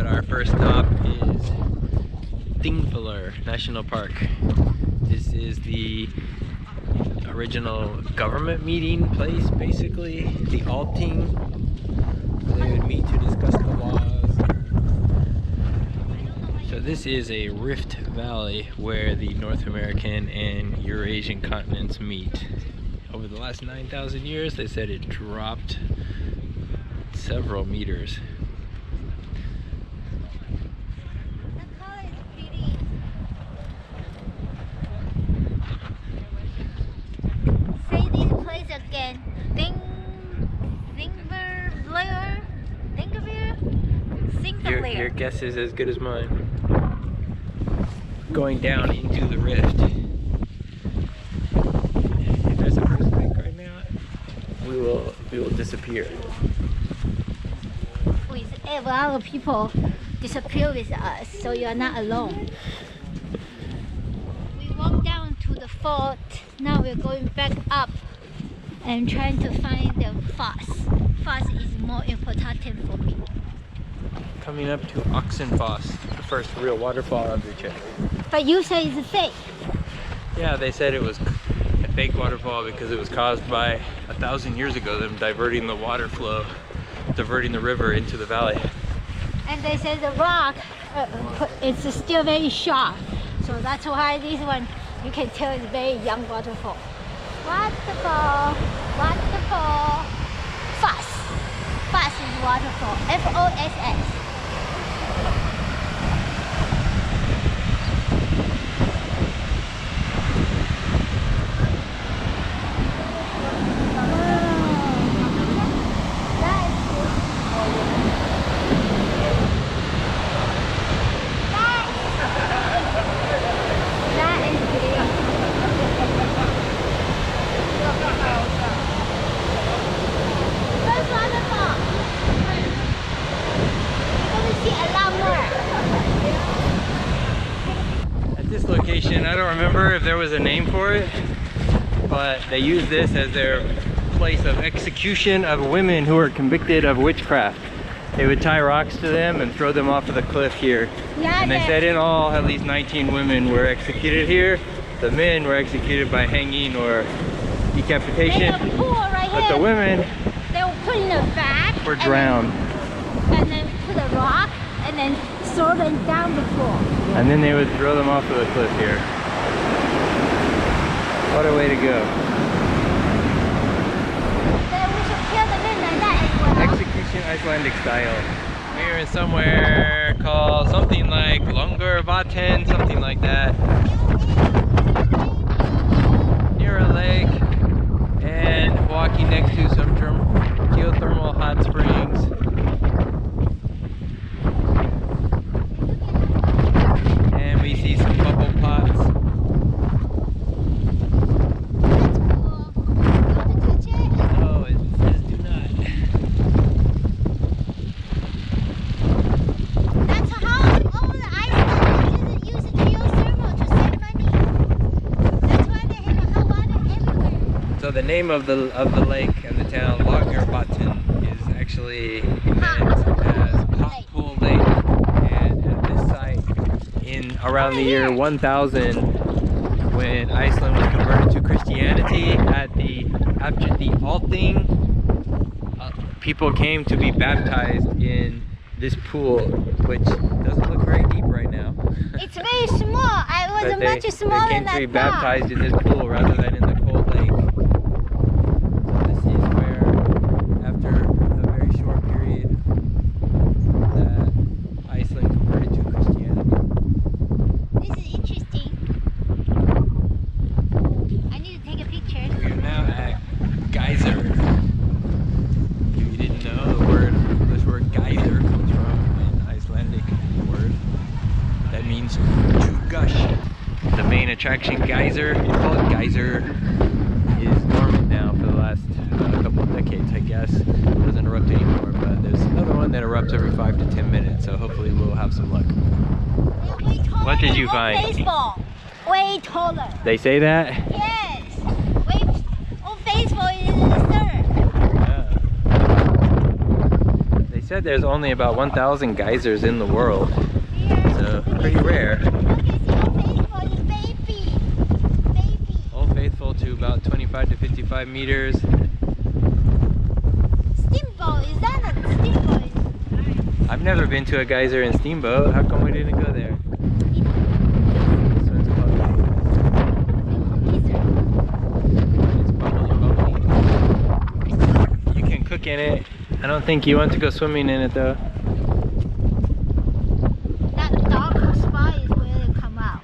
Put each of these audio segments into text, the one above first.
but our first stop is Thingvellir National Park. This is the original government meeting place, basically, the Alting, where they would meet to discuss the laws. So this is a rift valley where the North American and Eurasian continents meet. Over the last 9,000 years, they said it dropped several meters. Say this place again. Thingvellir. Your guess is as good as mine. Going down into the rift. If there's an earthquake right now, we will disappear. With a lot of people disappear with us, so you are not alone. We walked down to the fort. Now we're going back up and trying to find the foss. Foss is more important for me. Coming up to Oxenfoss, the first real waterfall of the trip. But you say it's fake. Yeah, they said it was a fake waterfall because it was caused by 1,000 years ago, them diverting the water flow, diverting the river into the valley. And they said the rock, it's still very sharp. So that's why this one, you can tell it's very young waterfall. Waterfall, waterfall, Foss. Foss is waterfall, F-O-S-S. I don't remember if there was a name for it, but they use this as their place of execution of women who are convicted of witchcraft. They would tie rocks to them and throw them off of the cliff here. Yeah, and they said in all at least 19 women were executed here. The men were executed by hanging or decapitation, but the women they were put in a bag were drowned. And then put a rock and then throw them down the pool. And then they would throw them off of the cliff here. What a way to go. Then we should kill the men like that as well. Execution Icelandic style. We're in somewhere called something like Longarvatn, something like that. Near a lake and walking next to some geothermal hot springs. And we see some bubble pots. So the name of the lake and the town, Longarvatn, is actually meant as Hot Pool Lake. And at this site, in around the year 1000, when Iceland was converted to Christianity, after the Alting, people came to be baptized in this pool, which doesn't look very deep right now. It's very small. I was much smaller than that. They came to be baptized in this pool rather than in the cold lake. Attraction geyser, you call it geyser, is dormant now for the last couple of decades, I guess. It doesn't erupt anymore, but there's another one that erupts every 5 to 10 minutes, so hopefully we'll have some luck. What did you find? Baseball. Way taller. They say that? Yes. On baseball is the third. Yeah. They said there's only about 1,000 geysers in the world, so pretty rare. Old Faithful to about 25 to 55 meters. Steamboat, is that a steamboat? I've never been to a geyser in Steamboat. How come we didn't go there? This one's called It's bubbly, bubbly. You can cook in it. I don't think you want to go swimming in it though. That dark spot is where they come out.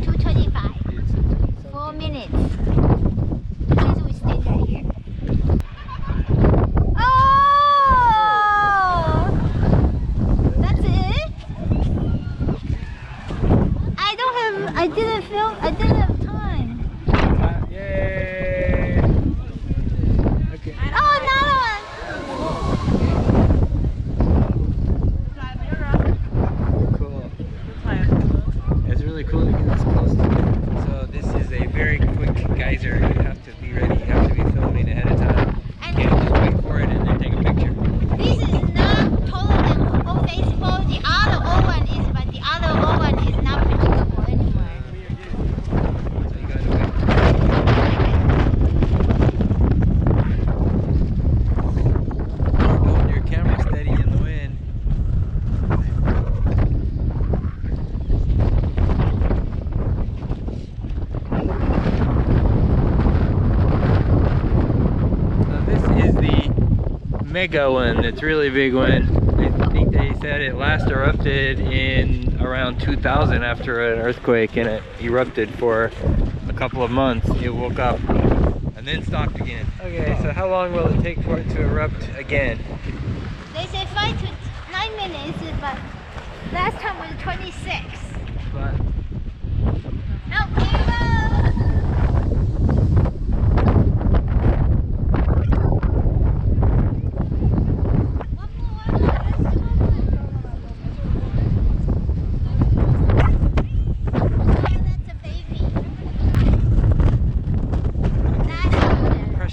2:25. 4 minutes. Please we stay right here. Oh! That's it? I didn't have time. Yay! Okay. Oh, another one! Cool. It's really cool to get this close to it. So this is a very quick geyser. You have to be ready. You have to be filming ahead of time. You can't just wait for it and then take a picture. This is not taller than Old Faithful. The other old one is, but the other old one is not predictable anymore. So you gotta wait. Hold your camera steady in the wind. So this is the mega one, it's really big one. I think they said it last erupted in around 2000 after an earthquake, and it erupted for a couple of months. It woke up and then stopped again. Okay, so how long will it take for it to erupt again? They say 5 to 9 minutes, but last time was 26. But Oh,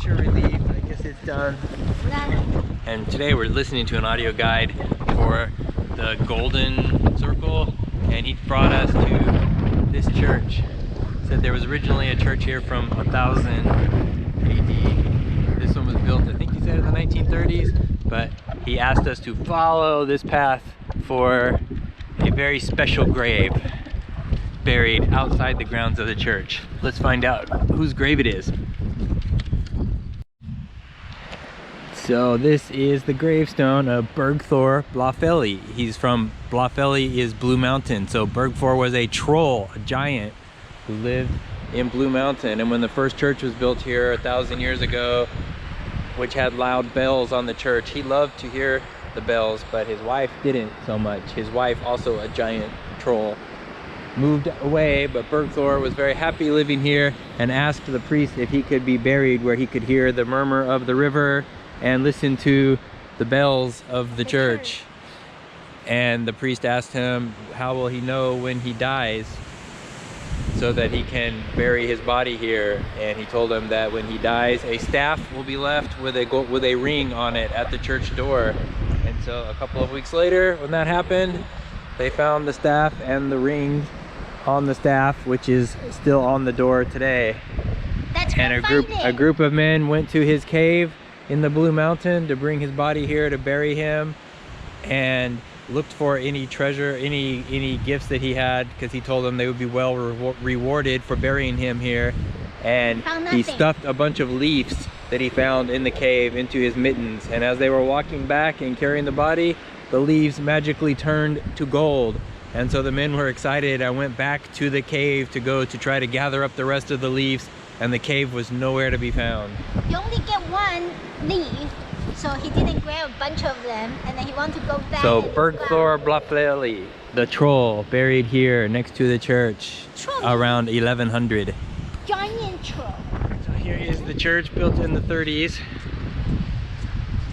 here we pressure relief, I guess it's done. And today we're listening to an audio guide for the Golden Circle, and he brought us to this church. Said there was originally a church here from 1000 AD. This one was built, I think he said, in the 1930s, but he asked us to follow this path for a very special grave buried outside the grounds of the church. Let's find out whose grave it is. So this is the gravestone of Bergthor Blafeli. He's from Blafeli is Blue Mountain. So Bergthor was a troll, a giant who lived in Blue Mountain. And when the first church was built here 1,000 years ago, which had loud bells on the church, he loved to hear the bells, but his wife didn't so much. His wife, also a giant troll, moved away, but Bergthor was very happy living here and asked the priest if he could be buried where he could hear the murmur of the river and listen to the bells of the church. And the priest asked him, how will he know when he dies so that he can bury his body here? And he told him that when he dies, a staff will be left with a ring on it at the church door. And so a couple of weeks later, when that happened, they found the staff and the ring on the staff, which is still on the door today. And a group of men went to his cave in the Blue Mountain to bring his body here to bury him, and looked for any treasure, any gifts that he had, because he told them they would be well rewarded for burying him here. And he stuffed a bunch of leaves that he found in the cave into his mittens, and as they were walking back and carrying the body, the leaves magically turned to gold. And so the men were excited. I went back to the cave to go to try to gather up the rest of the leaves, and the cave was nowhere to be found. You only get one leaf, so he didn't grab a bunch of them, and then he wanted to go back. So Bergthor Blafeli, the troll, buried here next to the church around 1100. Giant troll. So here is the church, built in the 30s.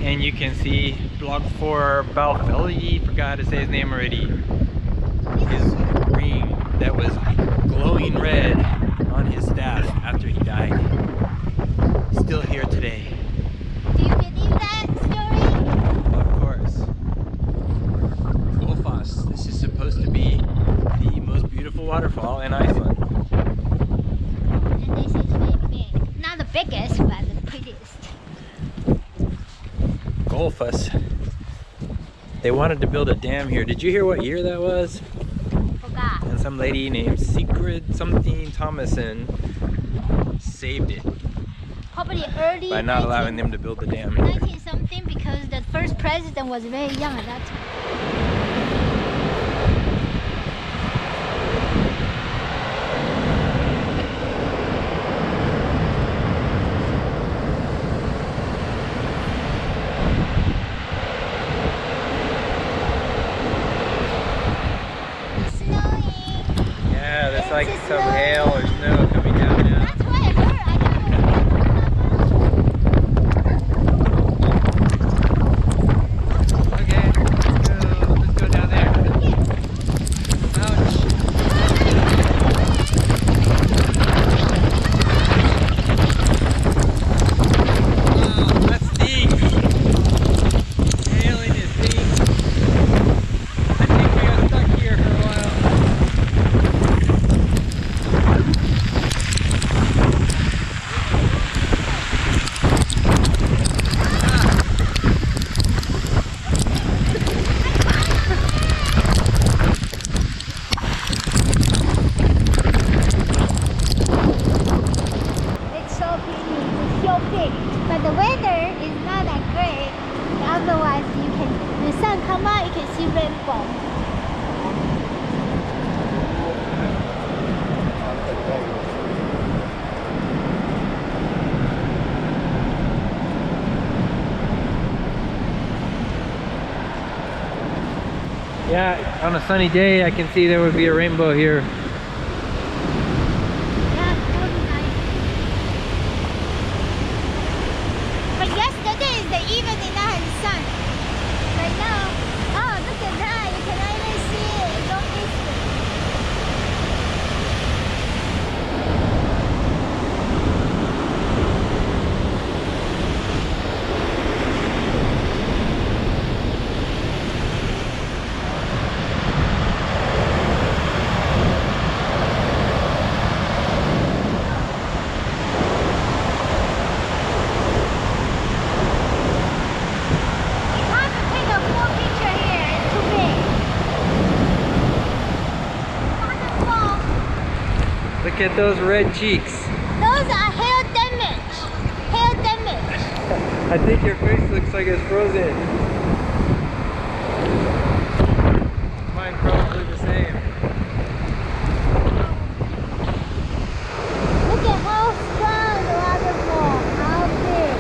And you can see Bergthor Blafeli, forgot to say his name already. His ring that was glowing red on his staff after he died. Still here today. that story? Of course. Gullfoss. This is supposed to be the most beautiful waterfall in Iceland. And this is very big. Not the biggest, but the prettiest. Gullfoss. They wanted to build a dam here. Did you hear what year that was? Forgot. And some lady named Sigrid something Thomason saved it Probably early by not allowing them to build the dam. 19 something, because the first president was very young at that time. It's snowing. Yeah, there's like It's some snowing. hail or snow coming down now. That's why I heard. I don't know. Okay, let's go down there. Ouch. Wow, that stinks. Hailing is stinks. I think we got stuck here for a while. It's so pretty, it's so big, but the weather is not that great. Otherwise, the sun come out, you can see rainbow. Yeah, on a sunny day, I can see there would be a rainbow here. Yeah, that would be nice. But yesterday is the evening, not the sun. Right now, oh, look at that, you can even see it go this way. Hard to take a full picture here, it's too big. Waterfall. Look at those red cheeks. Those are hair damage. Hair damage. I think your face looks like it's frozen. Mine probably the same. Look at how strong the waterfall. How big.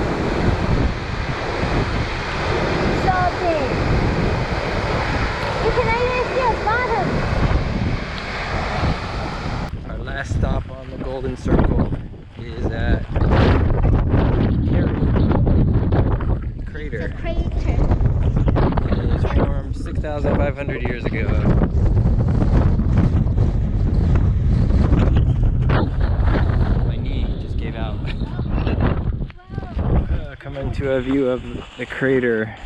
So big. You can even see the bottom. Our last stop on the Golden Circle is at Crater. The crater. It was formed 6,500 years ago. My knee just gave out. Coming to a view of the crater.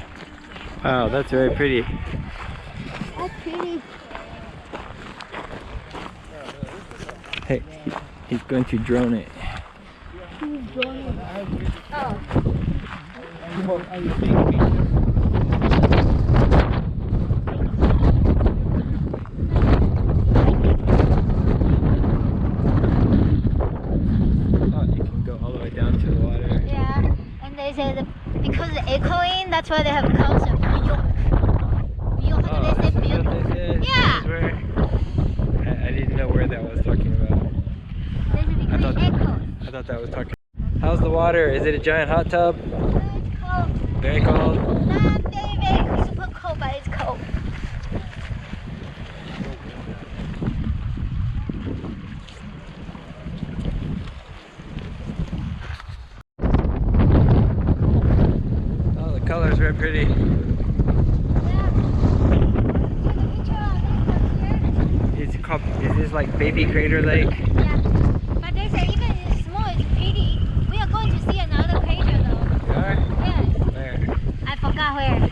Wow, that's very pretty. That's pretty. Hey, he's going to drone it. Oh. Oh, you can go all the way down to the water. Yeah. And they say that because the echoing, that's why they have concept. Bjork. Bjork. Oh, They say this is Bjork. what they said. Yeah. This is where I didn't know where that was talking about. They say because it echoes. I thought that was talking. How's the water? Is it a giant hot tub? It's cold. Very cold. Not very, very super cold, but it's cold. Oh, the colors are pretty. Yeah. Take a picture of this It's called. Is this like Baby Crater Lake? here. Yeah. But they say even if it's small, it's pretty. We are going to see another crater though. You are? Yes. Where? Where?